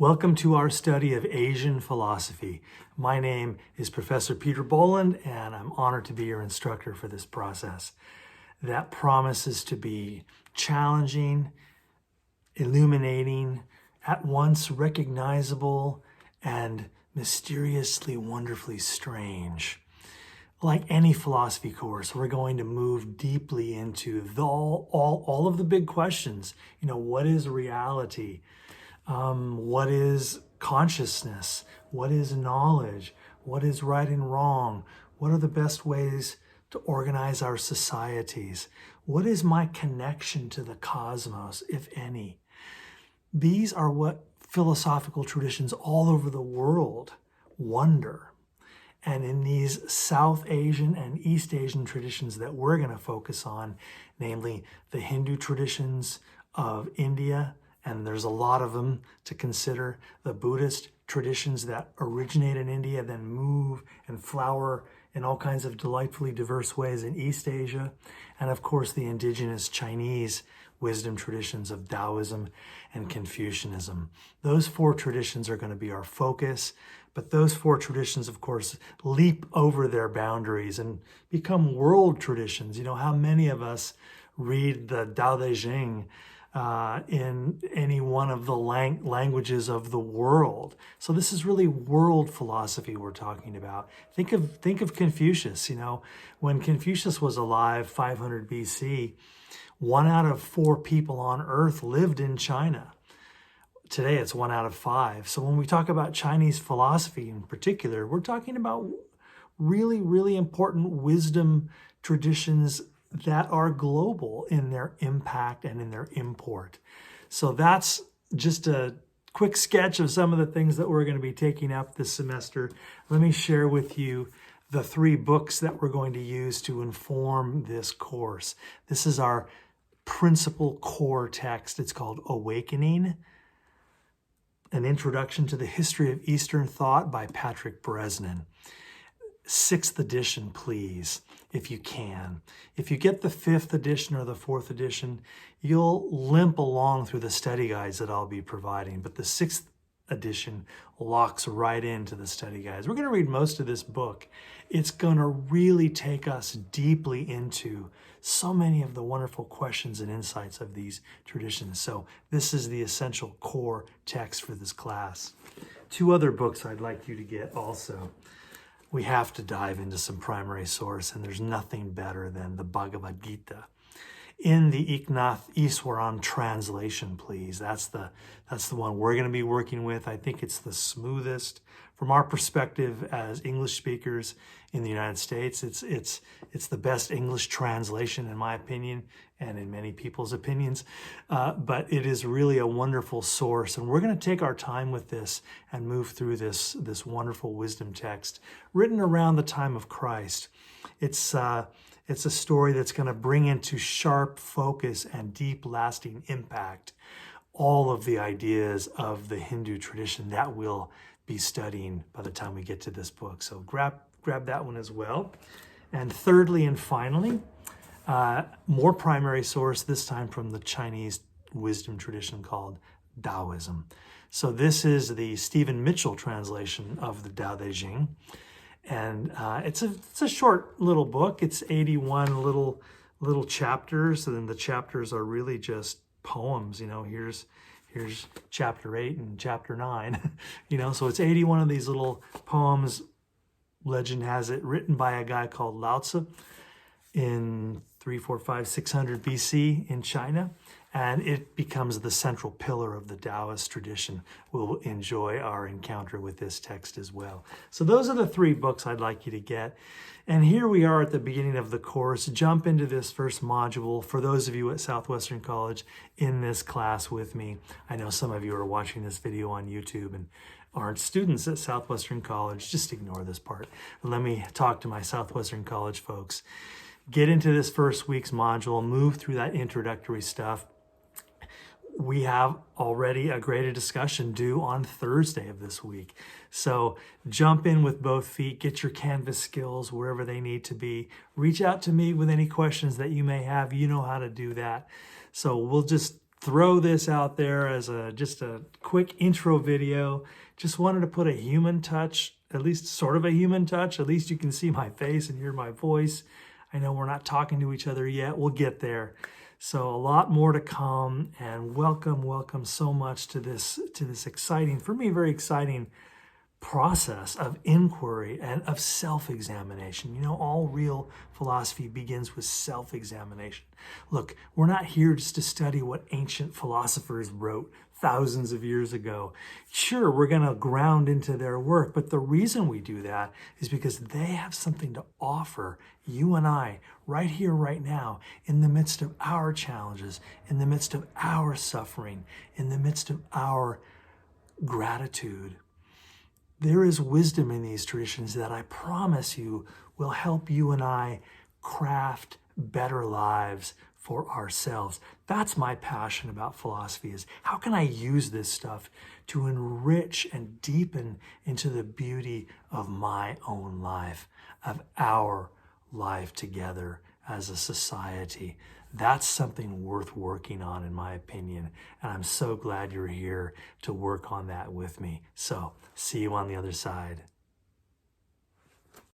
Welcome to our study of Asian philosophy. My name is Professor Peter Boland, and I'm honored to be your instructor for this process. That promises to be challenging, illuminating, at once recognizable, and mysteriously, wonderfully strange. Like any philosophy course, we're going to move deeply into all of the big questions. What is reality? What is consciousness? What is knowledge? What is right and wrong? What are the best ways to organize our societies? What is my connection to the cosmos, if any? These are what philosophical traditions all over the world wonder. And in these South Asian and East Asian traditions that we're going to focus on, namely the Hindu traditions of India, and there's a lot of them to consider, the Buddhist traditions that originate in India, then move and flower in all kinds of delightfully diverse ways in East Asia, and of course the indigenous Chinese wisdom traditions of Taoism and Confucianism. Those four traditions are going to be our focus, but those four traditions, of course, leap over their boundaries and become world traditions. How many of us read the Dejing in any one of the languages of the world? So this is really world philosophy we're talking about. Think of Confucius. When Confucius was alive, 500 BC, 1 out of 4 people on earth lived in China. Today it's 1 out of 5. So when we talk about Chinese philosophy in particular, we're talking about really, really important wisdom traditions that are global in their impact and in their import. So that's just a quick sketch of some of the things that we're going to be taking up this semester. Let me share with you the 3 books that we're going to use to inform this course. This is our principal core text. It's called Awakening, an Introduction to the History of Eastern Thought by Patrick Bresnan. 6th edition, please, if you can. If you get the 5th edition or the 4th edition, you'll limp along through the study guides that I'll be providing, but the 6th edition locks right into the study guides. We're going to read most of this book. It's going to really take us deeply into so many of the wonderful questions and insights of these traditions. So this is the essential core text for this class. 2 other books I'd like you to get also. We have to dive into some primary source, and there's nothing better than the Bhagavad Gita. In the Eknath Easwaran translation, please. That's the one we're going to be working with. I think it's the smoothest from our perspective as English speakers in the United States. It's the best English translation in my opinion, and in many people's opinions. But it is really a wonderful source, and we're going to take our time with this and move through this wonderful wisdom text written around the time of Christ. It's a story that's going to bring into sharp focus and deep lasting impact all of the ideas of the Hindu tradition that we'll be studying by the time we get to this book. So grab that one as well. And thirdly and finally, more primary source, this time from the Chinese wisdom tradition called Taoism. So this is the Stephen Mitchell translation of the Dejing. And it's a short little book. It's 81 little chapters, and then the chapters are really just poems. Here's chapter 8 and chapter 9. So it's 81 of these little poems. Legend has it written by a guy called Lao Tzu in 600 BC in China, and it becomes the central pillar of the Taoist tradition. We'll enjoy our encounter with this text as well. So those are the 3 books I'd like you to get. And here we are at the beginning of the course. Jump into this first module. For those of you at Southwestern College in this class with me, I know some of you are watching this video on YouTube and aren't students at Southwestern College. Just ignore this part. Let me talk to my Southwestern College folks. Get into this first week's module, move through that introductory stuff. We have already a graded discussion due on Thursday of this week. So jump in with both feet, get your Canvas skills wherever they need to be. Reach out to me with any questions that you may have. You know how to do that. So we'll just throw this out there as just a quick intro video. Just wanted to put a human touch, at least sort of a human touch. At least you can see my face and hear my voice. I know we're not talking to each other yet. We'll get there. So a lot more to come, and welcome so much to this exciting, for me, very exciting process of inquiry and of self-examination. You know, all real philosophy begins with self-examination. Look, we're not here just to study what ancient philosophers wrote thousands of years ago. Sure, we're going to ground into their work, but the reason we do that is because they have something to offer you and I right here, right now, in the midst of our challenges, in the midst of our suffering, in the midst of our gratitude. There is wisdom in these traditions that I promise you will help you and I craft better lives for ourselves. That's my passion about philosophy, is how can I use this stuff to enrich and deepen into the beauty of my own life, of our life together as a society. That's something worth working on, in my opinion. And I'm so glad you're here to work on that with me. So, see you on the other side.